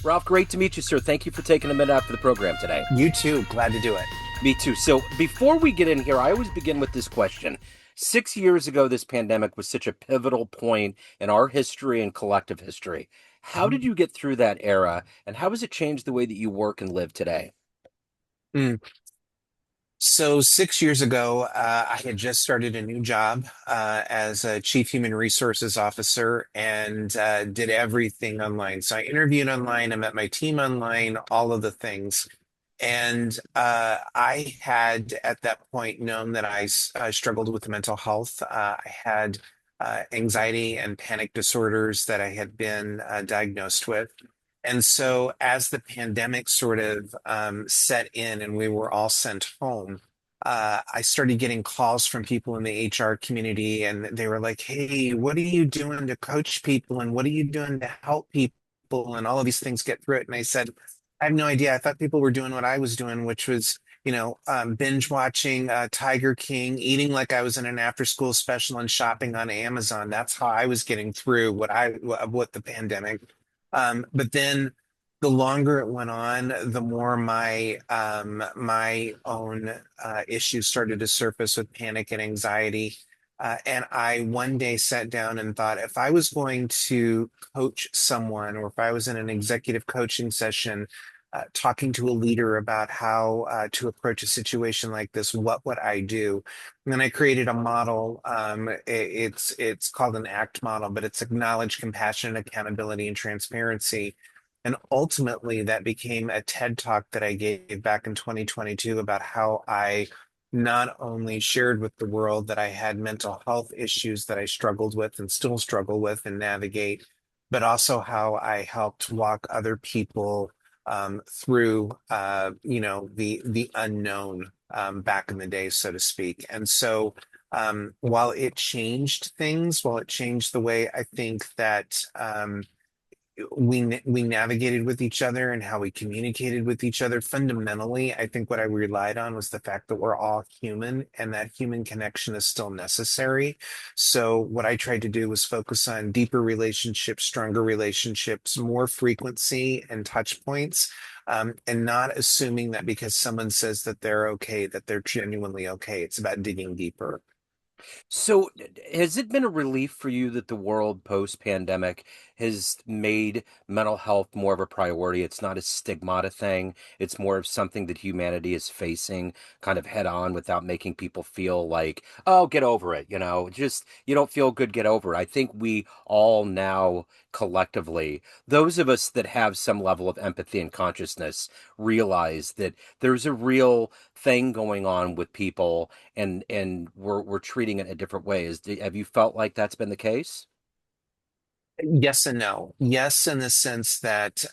Ralph, great to meet you, sir. Thank you for taking a minute out for the program today. You too. Glad to do it. Me too. So, before we get in here, I always begin with this question. 6 years ago, this pandemic was such a pivotal point in our history and collective history. How did you get through that era, and how has it changed the way that you work and live today? Mm. So 6 years ago, I had just started a new job as a chief human resources officer and did everything online. So I interviewed online, I met my team online, all of the things. And I had at that point known that I struggled with mental health. I had anxiety and panic disorders that I had been diagnosed with. And so, as the pandemic sort of set in and we were all sent home, I started getting calls from people in the HR community, and they were like, "Hey, what are you doing to coach people? And what are you doing to help people? And all of these things get through it." And I said, "I have no idea. I thought people were doing what I was doing, which was, binge watching Tiger King, eating like I was in an after-school special, and shopping on Amazon. That's how I was getting through what the pandemic." But then the longer it went on, the more my own issues started to surface with panic and anxiety. And I one day sat down and thought, if I was going to coach someone, or if I was in an executive coaching session, talking to a leader about how to approach a situation like this, what would I do? And then I created a model. It's called an ACT model, but it's acknowledge, compassion, accountability, and transparency. And ultimately, that became a TED talk that I gave back in 2022 about how I not only shared with the world that I had mental health issues that I struggled with and still struggle with and navigate, but also how I helped walk other people through, the unknown back in the day, so to speak. And so, while it changed things, while it changed the way I think that we navigated with each other and how we communicated with each other. Fundamentally, I think what I relied on was the fact that we're all human and that human connection is still necessary. So what I tried to do was focus on deeper relationships, stronger relationships, more frequency and touch points. And not assuming that because someone says that they're okay, that they're genuinely okay. It's about digging deeper. So, has it been a relief for you that the world post-pandemic has made mental health more of a priority? It's not a stigmata thing. It's more of something that humanity is facing kind of head on without making people feel like, oh, get over it, just you don't feel good, get over it. I think we all now collectively, those of us that have some level of empathy and consciousness, realize that there's a real thing going on with people and we're treating it in different ways. Have you felt like that's been the case? Yes and no. Yes, in the sense that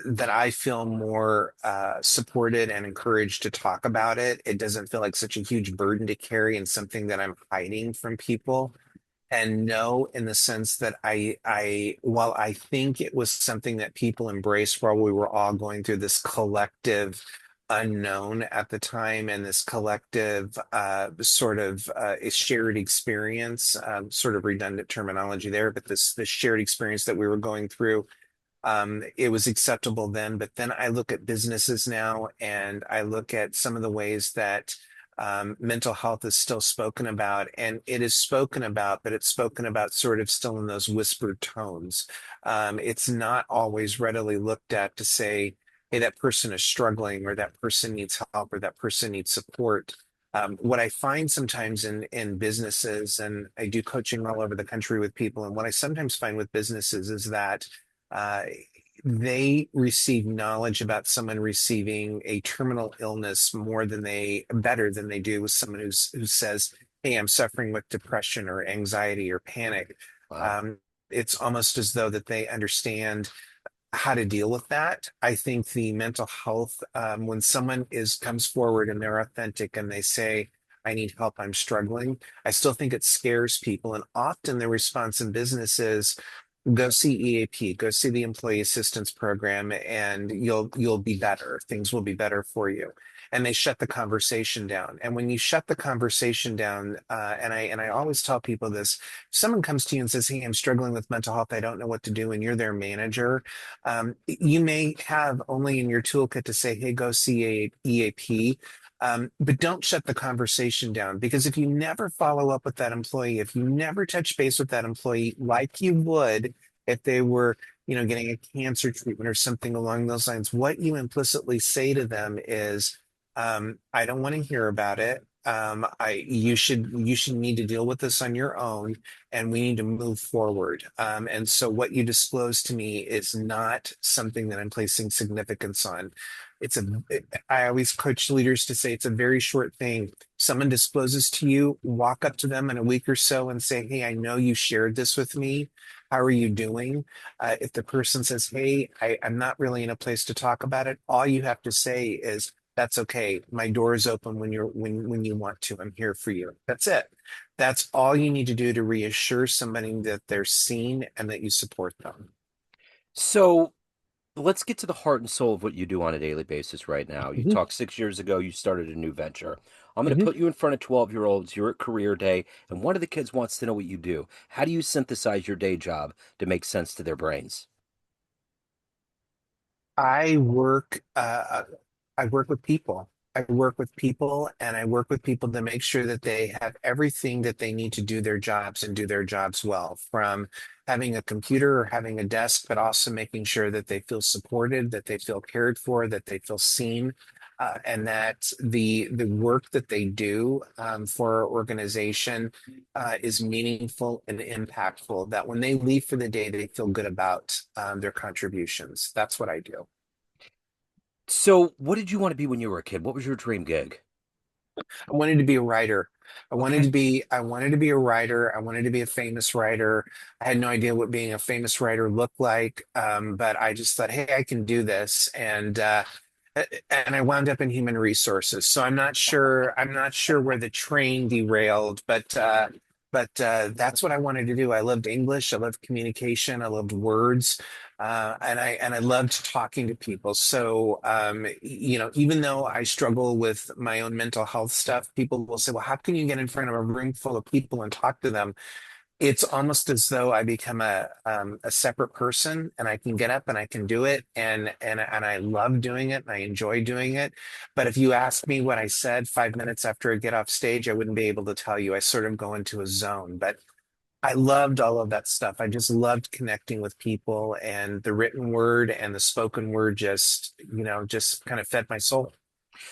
that I feel more supported and encouraged to talk about it. It doesn't feel like such a huge burden to carry and something that I'm hiding from people. And no, in the sense that while I think it was something that people embraced while we were all going through this collective unknown at the time and this collective sort of shared experience, sort of redundant terminology there, but this shared experience that we were going through, it was acceptable then. But then I look at businesses now and I look at some of the ways that mental health is still spoken about, and it is spoken about, but it's spoken about sort of still in those whispered tones. It's not always readily looked at to say, hey, that person is struggling, or that person needs help, or that person needs support. What I find sometimes in businesses, and I do coaching all over the country with people, and what I sometimes find with businesses is that uh, they receive knowledge about someone receiving a terminal illness better than they do with someone who says, "Hey, I'm suffering with depression or anxiety or panic." Wow. Um, it's almost as though that they understand how to deal with that. I think the mental health, when someone comes forward and they're authentic and they say, "I need help, I'm struggling," I still think it scares people. And often the response in business is, go see EAP, go see the Employee Assistance Program, and you'll be better. Things will be better for you. and they shut the conversation down. And when you shut the conversation down, and I always tell people this, if someone comes to you and says, "Hey, I'm struggling with mental health, I don't know what to do," and you're their manager, you may have only in your toolkit to say, "Hey, go see a EAP." But don't shut the conversation down, because if you never follow up with that employee, if you never touch base with that employee like you would if they were, getting a cancer treatment or something along those lines, what you implicitly say to them is, "I don't want to hear about it. You should need to deal with this on your own, and we need to move forward." And so what you disclose to me is not something that I'm placing significance on. It's a, I always coach leaders to say it's a very short thing. Someone discloses to you, walk up to them in a week or so and say, "Hey, I know you shared this with me. How are you doing?" If the person says, "Hey, I'm not really in a place to talk about it," all you have to say is, "That's okay. My door is open when you want to. I'm here for you." That's it. That's all you need to do to reassure somebody that they're seen and that you support them. So let's get to the heart and soul of what you do on a daily basis right now. You Mhm, talked 6 years ago, you started a new venture. I'm going to mhm. put you in front of 12-year-olds. You're at career day, and one of the kids wants to know what you do. How do you synthesize your day job to make sense to their brains? I work I work with people. I work with people, and I work with people to make sure that they have everything that they need to do their jobs and do their jobs well, from having a computer or having a desk, but also making sure that they feel supported, that they feel cared for, that they feel seen, and that the work that they do for our organization is meaningful and impactful. That when they leave for the day, they feel good about their contributions. That's what I do. So, what did you want to be when you were a kid? What was your dream gig? I wanted to be a writer. Okay. I wanted to be a writer. I wanted to be a famous writer. I had no idea what being a famous writer looked like. But I just thought, hey, I can do this. And I wound up in human resources. So I'm not sure where the train derailed, but that's what I wanted to do. I loved English, I loved communication, I loved words. And I loved talking to people. So, even though I struggle with my own mental health stuff, people will say, "Well, how can you get in front of a room full of people and talk to them?" It's almost as though I become a separate person, and I can get up and I can do it, and I love doing it and I enjoy doing it. But if you ask me what I said 5 minutes after I get off stage, I wouldn't be able to tell you. I sort of go into a zone. But I loved all of that stuff. I just loved connecting with people, and the written word and the spoken word just kind of fed my soul.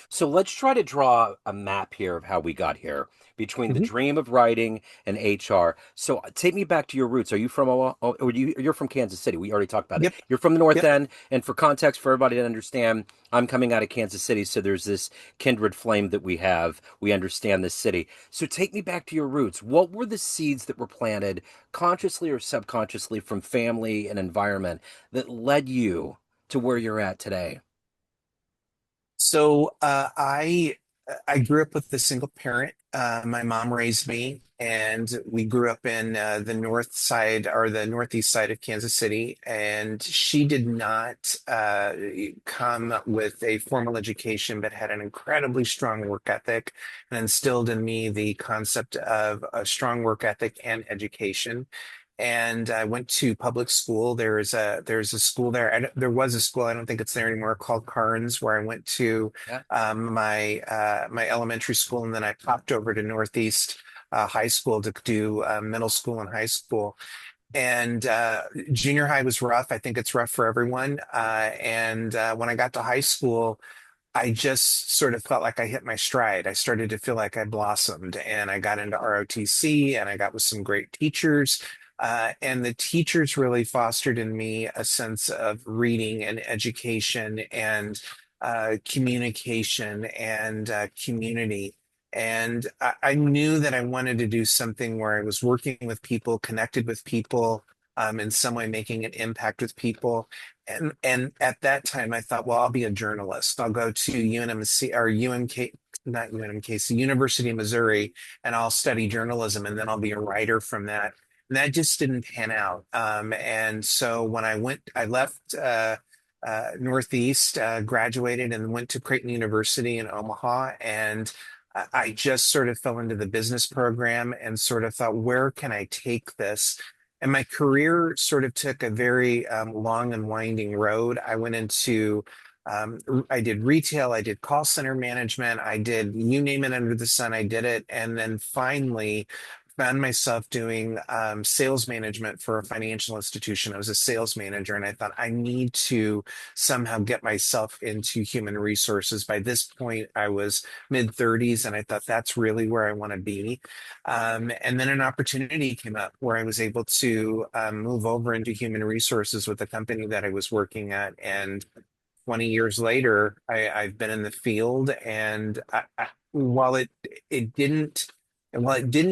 So let's try to draw a map here of how we got here between the Mhm. dream of writing and HR. So take me back to your roots. Are you from Omaha? Or you're from Kansas City? We already talked about it. Yep, You're from the North yep. End, and for context, for everybody to understand, I'm coming out of Kansas City, so there's this kindred flame that we have. We understand this city. So take me back to your roots. What were the seeds that were planted, consciously or subconsciously, from family and environment that led you to where you're at today? So I grew up with a single parent. My mom raised me, and we grew up in the north side or the northeast side of Kansas City. And she did not come with a formal education, but had an incredibly strong work ethic and instilled in me the concept of a strong work ethic and education. And I went to public school. There's a school there. There was a school. I don't think it's there anymore, called Carnes, where I went to Yeah. my elementary school, and then I popped over to Northeast High School to do middle school and high school. And junior high was rough. I think it's rough for everyone. And when I got to high school, I just sort of felt like I hit my stride. I started to feel like I blossomed, and I got into ROTC, and I got with some great teachers. And the teachers really fostered in me a sense of reading and education and communication and community. And I knew that I wanted to do something where I was working with people, connected with people, in some way making an impact with people. And at that time, I thought, well, I'll be a journalist. I'll go to UNMC or UMK, not UNMKC, University of Missouri, and I'll study journalism, and then I'll be a writer from that. And that just didn't pan out. And so when I left Northeast, graduated and went to Creighton University in Omaha. And I just sort of fell into the business program and sort of thought, where can I take this? And my career sort of took a very long and winding road. I went into I did retail, I did call center management, I did you name it under the sun, I did it. And then finally found myself doing sales management for a financial institution. I was a sales manager, and I thought I need to somehow get myself into human resources. By this point, I was mid 30s, and I thought that's really where I want to be. And then an opportunity came up where I was able to move over into human resources with the company that I was working at. And 20 years later, I've been in the field, and while it didn't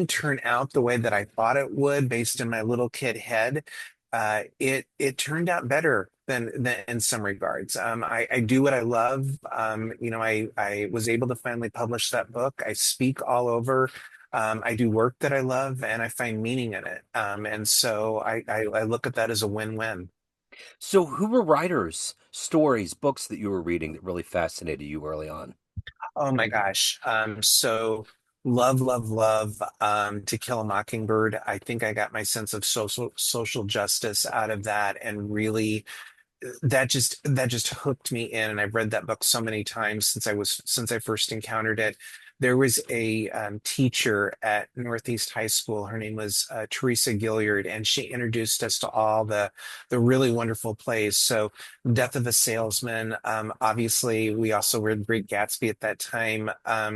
turn out the way that I thought it would, based on my little kid head, it turned out better than in some regards. I do what I love. I was able to finally publish that book. I speak all over. I do work that I love, and I find meaning in it. And so I look at that as a win-win. So, who were writers, stories, books that you were reading that really fascinated you early on? Oh my gosh. So love, love, love To Kill a Mockingbird. I think I got my sense of social justice out of that, and really that just hooked me in. And I've read that book so many times since I first encountered it. There was a teacher at Northeast High School. Her name was Teresa Gilliard, and she introduced us to all the really wonderful plays. So, Death of a Salesman. Obviously, we also read Great Gatsby at that time.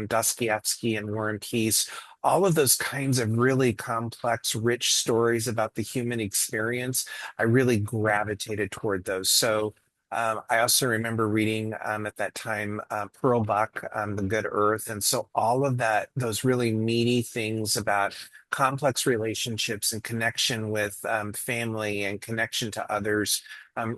Dostoevsky and War and Peace. All of those kinds of really complex, rich stories about the human experience. I really gravitated toward those. So I also remember reading at that time Pearl Buck, The Good Earth. And so all of that, those really meaty things about complex relationships and connection with family and connection to others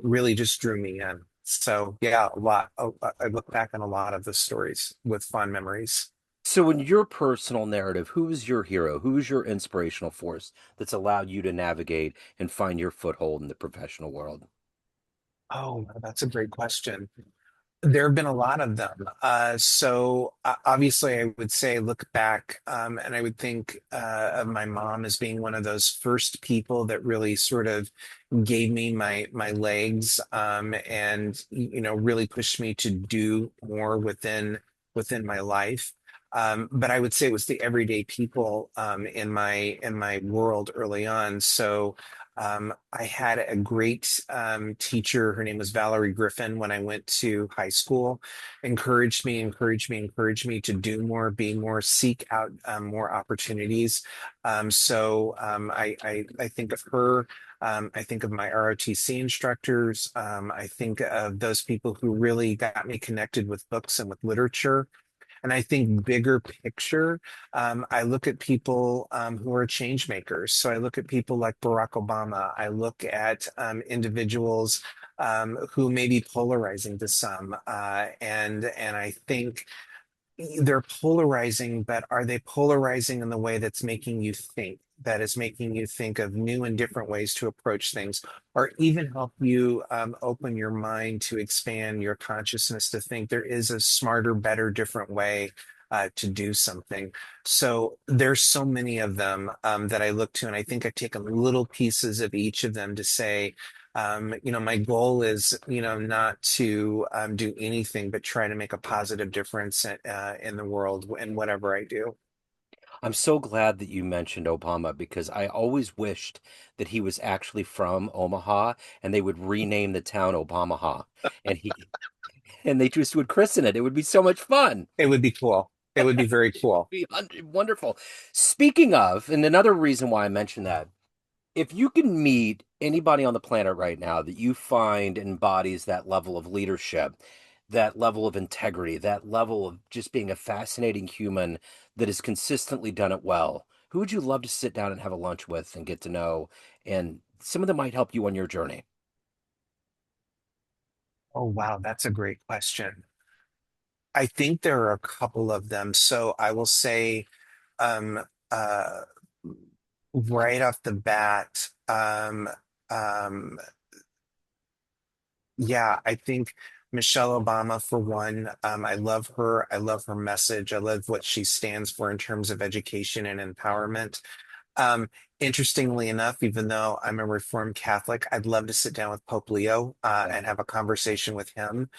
really just drew me in. So yeah, a lot. I look back on a lot of the stories with fond memories. So, in your personal narrative, who is your hero? Who is your inspirational force that's allowed you to navigate and find your foothold in the professional world? Oh, that's a great question. There have been a lot of them. Obviously, I would say look back, and I would think of my mom as being one of those first people that really sort of gave me my legs, and really pushed me to do more within my life. But I would say it was the everyday people in my world early on. So. I had a great teacher. Her name was Valerie Griffin when I went to high school. Encouraged me to do more, be more, seek out more opportunities. I think of her. I think of my ROTC instructors. I think of those people who really got me connected with books and with literature. And I think bigger picture, I look at people who are change makers. So I look at people like Barack Obama. I look at individuals who may be polarizing to some, and I think they're polarizing, but are they polarizing in the way that's making you think, that is making you think of new and different ways to approach things, or even help you open your mind to expand your consciousness to think there is a smarter, better, different way to do something. So there's so many of them that I look to, and I think I've taken little pieces of each of them to say, my goal is, not to do anything but try to make a positive difference in the world in whatever I do. I'm so glad that you mentioned Obama because I always wished that he was actually from Omaha and they would rename the town Obamaha and they just would christen it. It would be so much fun. It would be cool. It would be very cool. Be wonderful. Speaking of, and another reason why I mentioned that, if you can meet anybody on the planet right now that you find embodies that level of leadership, that level of integrity, that level of just being a fascinating human that has consistently done it well, who would you love to sit down and have a lunch with and get to know? And some of them might help you on your journey. Oh, wow, that's a great question. I think there are a couple of them. So I will say, um, uh, right off the bat, um, Yeah, I think Michelle Obama, for one, I love her. I love her message. I love what she stands for in terms of education and empowerment. Um, Interestingly enough, even though I'm a Reformed Catholic, I'd love to sit down with Pope Leo Yeah. and have a conversation with him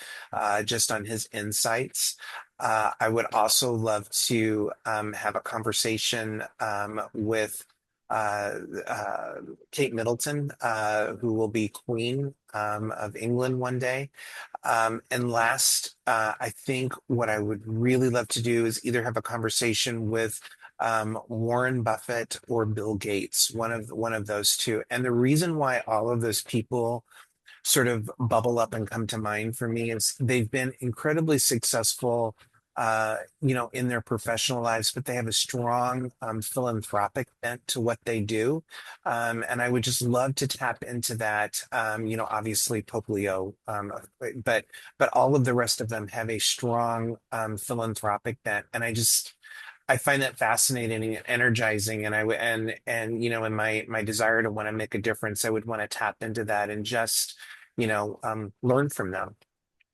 just on his insights. I would also love to have a conversation with uh, uh, Kate Middleton, who will be Queen of England one day. And last, I think what I would really love to do is either have a conversation with Warren Buffett or Bill Gates, one of those two. And the reason why all of those people sort of bubble up and come to mind for me is they've been incredibly successful, in their professional lives, but they have a strong philanthropic bent to what they do. And I would just love to tap into that. Obviously Pope Leo, but all of the rest of them have a strong philanthropic bent, and I find that fascinating and energizing, and in my desire to want to make a difference, I would want to tap into that and just learn from them.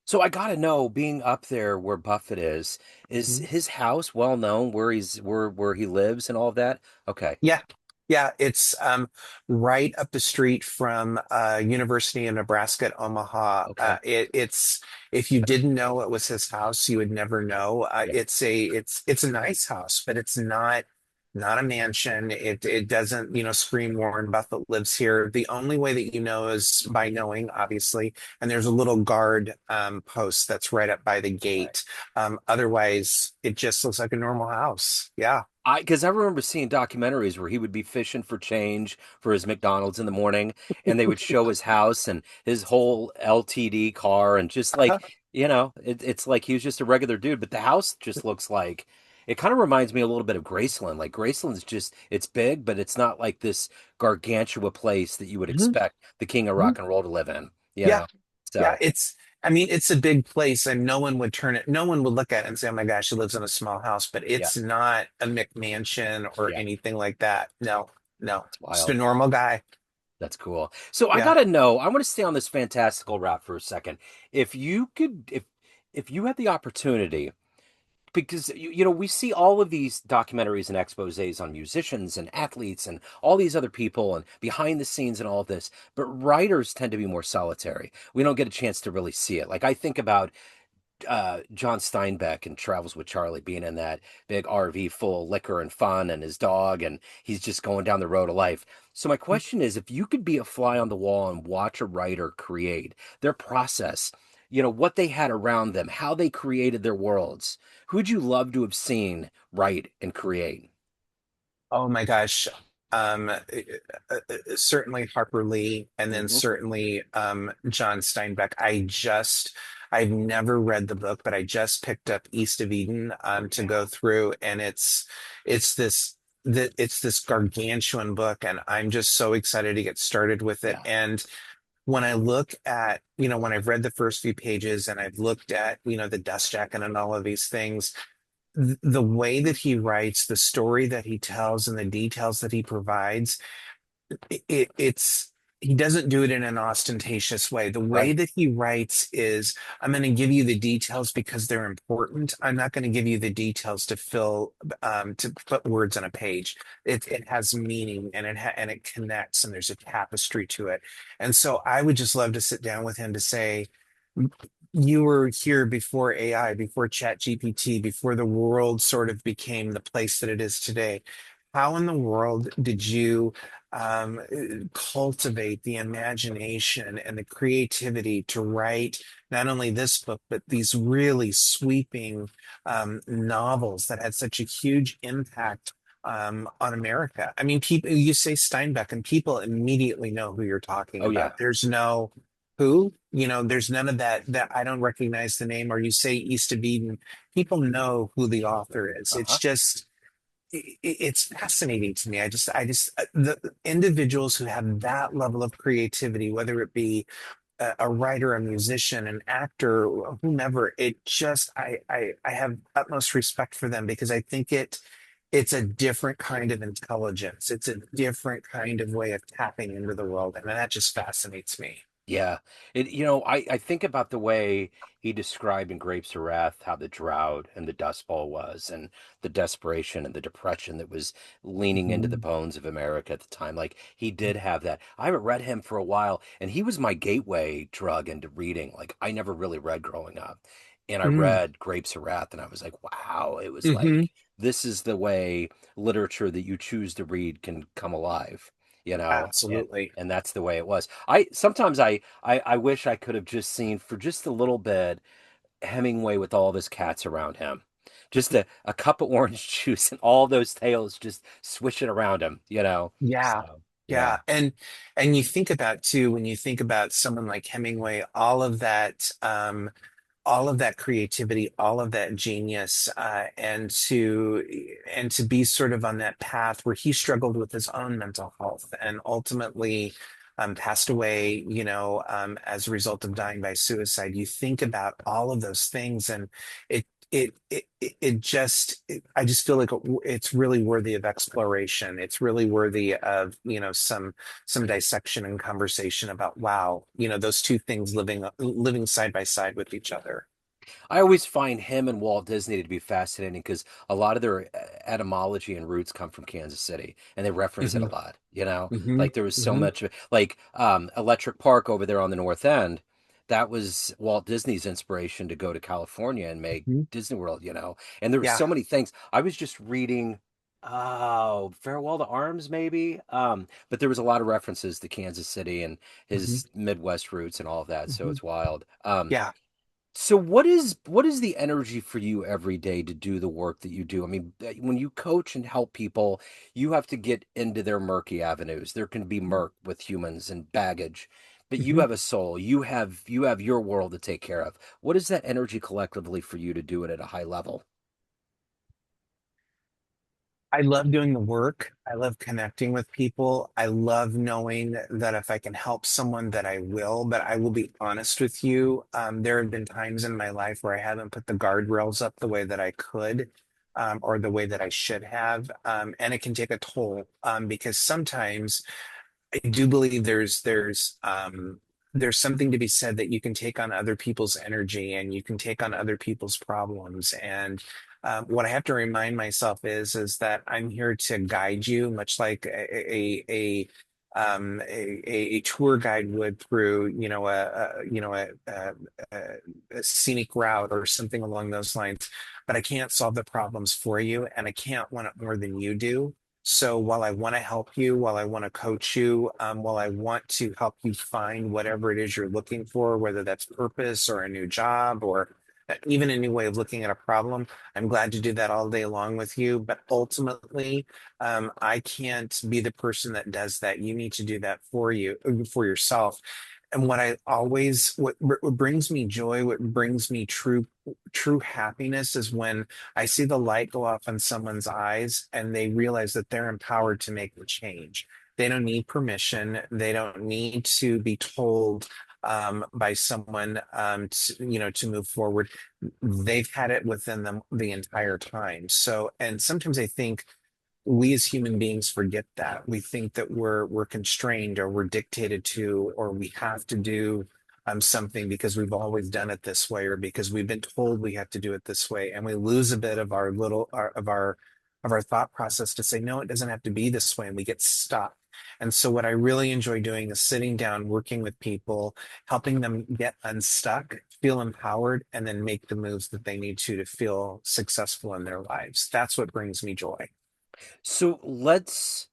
So I gotta know, being up there where Buffett is Mhm. his house well known where he lives and all of that? Okay. Yeah. Yeah, it's right up the street from University of Nebraska at Omaha. Okay. It's if you didn't know it was his house, you would never know. Yeah. It's a nice house, but it's not a mansion. It doesn't scream Warren Buffett lives here. The only way that you know is by knowing, obviously. And there's a little guard post that's right up by the Right. gate. Otherwise, it just looks like a normal house. Yeah. Because I remember seeing documentaries where he would be fishing for change for his McDonald's in the morning, and they would show his house and his whole LTD car, and just like, it's like he was just a regular dude, but the house just looks like it kind of reminds me a little bit of Graceland. Like Graceland's just it's big, but it's not like this gargantua place that you would Mhm. expect the king of rock Mhm. and roll to live in, you Yeah. know? Yeah, So, I mean, it's a big place and no one would look at it and say, oh my gosh, he lives in a small house, but yeah, it's not a McMansion or yeah, anything like that. No, no, it's just a wild. normal guy. That's cool. So I Yeah. gotta know, I want to stay on this fantastical route for a second. If you could, if you had the opportunity, because we see all of these documentaries and exposés on musicians and athletes and all these other people and behind the scenes and all of this, but writers tend to be more solitary. We don't get a chance to really see it. Like I think about John Steinbeck and Travels with Charlie being in that big RV full of liquor and fun and his dog, and he's just going down the road of life. So my question is, if you could be a fly on the wall and watch a writer create their process, what they had around them, how they created their worlds, who'd you love to have seen write and create? Oh my gosh. Certainly Harper Lee, and then Hmm. certainly John Steinbeck. I've never read the book, but I just picked up East of Eden Oh to yeah, go through, and it's this it's this gargantuan book, and I'm just so excited to get started with it. yeah, And when I look at, when I've read the first few pages and I've looked at, the dust jacket and all of these things, the way that he writes, the story that he tells, and the details that he provides, it's he doesn't do it in an ostentatious way. The way right. that he writes is, I'm going to give you the details because they're important. I'm not going to give you the details to put words on a page. It has meaning, and it connects, and there's a tapestry to it. And so I would just love to sit down with him to say, you were here before AI, before Chat GPT, before the world sort of became the place that it is today. How in the world did you um, cultivate the imagination and the creativity to write not only this book, but these really sweeping novels that had such a huge impact on America? I mean, people, you say Steinbeck, and people immediately know who you're talking Oh yeah. about. There's no who, there's none of that I don't recognize the name, or you say East of Eden, people know who the author is. It's Uh-huh. just it's fascinating to me. The individuals who have that level of creativity, whether it be a writer, a musician, an actor, whomever, it just I have utmost respect for them because I think it's a different kind of intelligence. It's a different kind of way of tapping into the world, and that just fascinates me. Yeah. I think about the way he described in Grapes of Wrath how the drought and the Dust Bowl was, and the desperation and the depression that was leaning into the Mhm. bones of America at the time. Like, he did have that. I haven't read him for a while, and he was my gateway drug into reading. Like, I never really read growing up. And I Mm. read Grapes of Wrath, and I was like, wow, it was Hmm. like, this is the way literature that you choose to read can come alive, you know? Absolutely. And that's the way it was. I wish I could have just seen for just a little bit Hemingway with all of his cats around him. Just a cup of orange juice and all those tails just swishing around him. Yeah. So, Yeah. yeah. And you think about too, when you think about someone like Hemingway, all of that creativity, all of that genius, and to be sort of on that path where he struggled with his own mental health and ultimately passed away, as a result of dying by suicide. You think about all of those things, and I just feel like it's really worthy of exploration. It's really worthy of some dissection and conversation about, wow, those two things living side by side with each other. I always find him and Walt Disney to be fascinating because a lot of their etymology and roots come from Kansas City, and they reference it a Hmm. lot. You know, Hmm. like there was so Hmm. much of it. Like Electric Park over there on the North End. That was Walt Disney's inspiration to go to California and make Hmm. Disney World. And there were Yeah. so many things. I was just reading. Oh, Farewell to Arms, maybe. But there was a lot of references to Kansas City and Hmm. his Midwest roots and all of that. So Hmm. it's wild. Yeah. So what is the energy for you every day to do the work that you do? I mean, when you coach and help people, you have to get into their murky avenues. There can be murk with humans and baggage, but you Hmm. have a soul. You have your world to take care of. What is that energy collectively for you to do it at a high level? I love doing the work. I love connecting with people. I love knowing that if I can help someone, that I will. But I will be honest with you. There have been times in my life where I haven't put the guardrails up the way that I could, or the way that I should have. And it can take a toll, because sometimes I do believe there's something to be said that you can take on other people's energy and you can take on other people's problems. And what I have to remind myself is that I'm here to guide you, much like a tour guide would through, a scenic route or something along those lines. But I can't solve the problems for you, and I can't want it more than you do. So while I want to help you, while I want to coach you, while I want to help you find whatever it is you're looking for, whether that's purpose or a new job or even a new way of looking at a problem, I'm glad to do that all day long with you. But ultimately, I can't be the person that does that. You need to do that for you, for yourself. And what brings me joy, what brings me true happiness is when I see the light go off in someone's eyes and they realize that they're empowered to make the change. They don't need permission. They don't need to be told by someone, to move forward. They've had it within them the entire time. So, and sometimes I think we as human beings forget that. We think that we're constrained or we're dictated to, or we have to do something because we've always done it this way, or because we've been told we have to do it this way, and we lose a bit of our thought process to say, no, it doesn't have to be this way, and we get stuck. And so what I really enjoy doing is sitting down, working with people, helping them get unstuck, feel empowered, and then make the moves that they need to feel successful in their lives. That's what brings me joy. So let's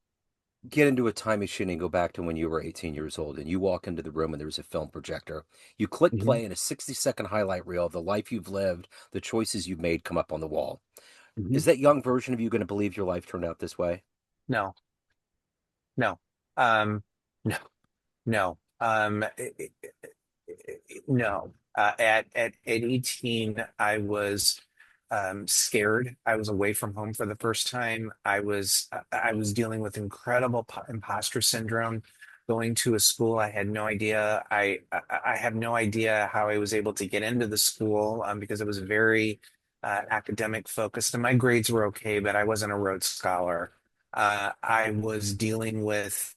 get into a time machine and go back to when you were 18 years old and you walk into the room and there's a film projector. You click Mhm. play and a 60-second highlight reel of the life you've lived, the choices you've made come up on the wall. Mhm. Is that young version of you going to believe your life turned out this way? No, no, um, no, no, no. At 18, I was scared. I was away from home for the first time. I was dealing with incredible imposter syndrome. Going to a school, I had no idea. I have no idea how I was able to get into the school, because it was very academic focused, and my grades were okay, but I wasn't a Rhodes Scholar. I was dealing with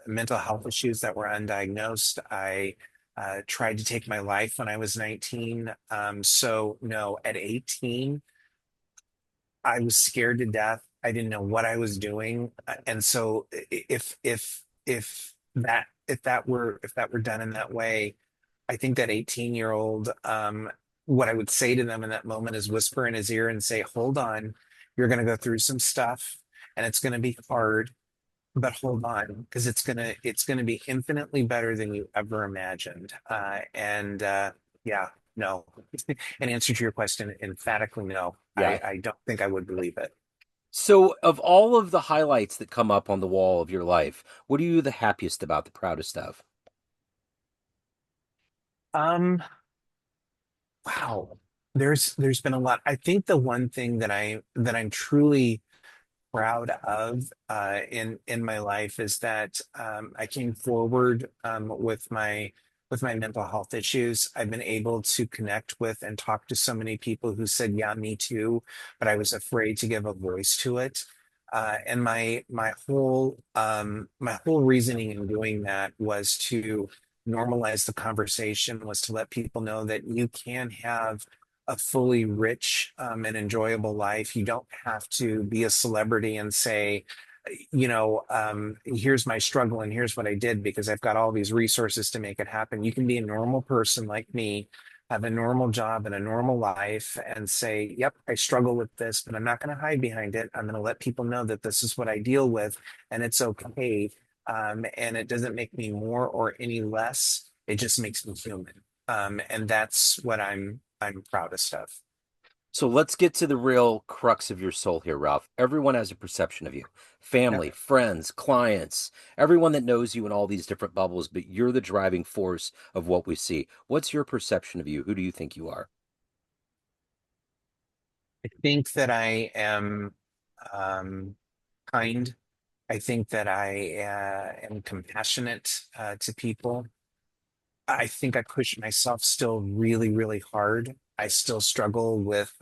mental health issues that were undiagnosed. I tried to take my life when I was 19. So no, at 18, I was scared to death. I didn't know what I was doing. And so if that were done in that way, I think that 18-year-old, what I would say to them in that moment is whisper in his ear and say, hold on, you're going to go through some stuff and it's going to be hard, but hold on, because it's going to be infinitely better than you ever imagined. Yeah, no. In answer to your question, emphatically no. Yeah. I don't think I would believe it. So, of all of the highlights that come up on the wall of your life, what are you the happiest about, the proudest of? Um, wow. There's been a lot. I think the one thing that I'm truly proud of in my life is that I came forward with my mental health issues. I've been able to connect with and talk to so many people who said, "Yeah, me too," but I was afraid to give a voice to it. And my whole reasoning in doing that was to normalize the conversation, was to let people know that you can have a fully rich and enjoyable life. You don't have to be a celebrity and say, here's my struggle and here's what I did because I've got all these resources to make it happen. You can be a normal person like me, have a normal job and a normal life, and say, yep, I struggle with this, but I'm not going to hide behind it. I'm going to let people know that this is what I deal with and it's okay. And it doesn't make me more or any less. It just makes me human. And that's what I'm proudest of. So let's get to the real crux of your soul here, Ralph. Everyone has a perception of you. Family, Yep. friends, clients, everyone that knows you in all these different bubbles, but you're the driving force of what we see. What's your perception of you? Who do you think you are? I think that I am um, kind. I think that I am compassionate to people. I think I push myself still really, really hard. I still struggle with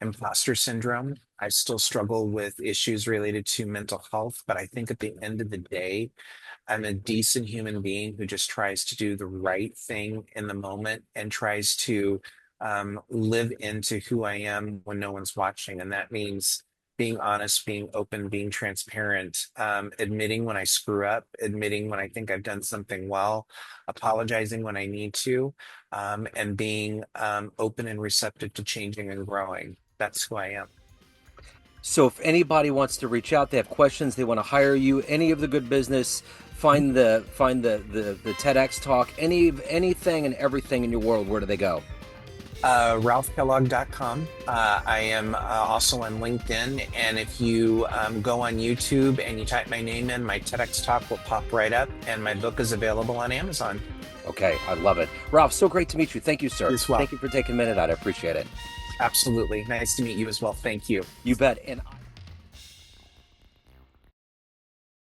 imposter syndrome. I still struggle with issues related to mental health. But I think at the end of the day, I'm a decent human being who just tries to do the right thing in the moment and tries to live into who I am when no one's watching. And that means being honest, being open, being transparent, admitting when I screw up, admitting when I think I've done something well, apologizing when I need to, and being open and receptive to changing and growing. That's who I am. So if anybody wants to reach out, they have questions, they want to hire you, any of the good business, find the TEDx talk, anything and everything in your world, where do they go? RalphKellogg.com. I am also on LinkedIn. And if you go on YouTube and you type my name in, my TEDx talk will pop right up. And my book is available on Amazon Okay, I love it. Ralph, so great to meet you. Thank you, sir. as well. Thank you for taking a minute out. I appreciate it. Absolutely. Nice to meet you as well. Thank you. You bet. And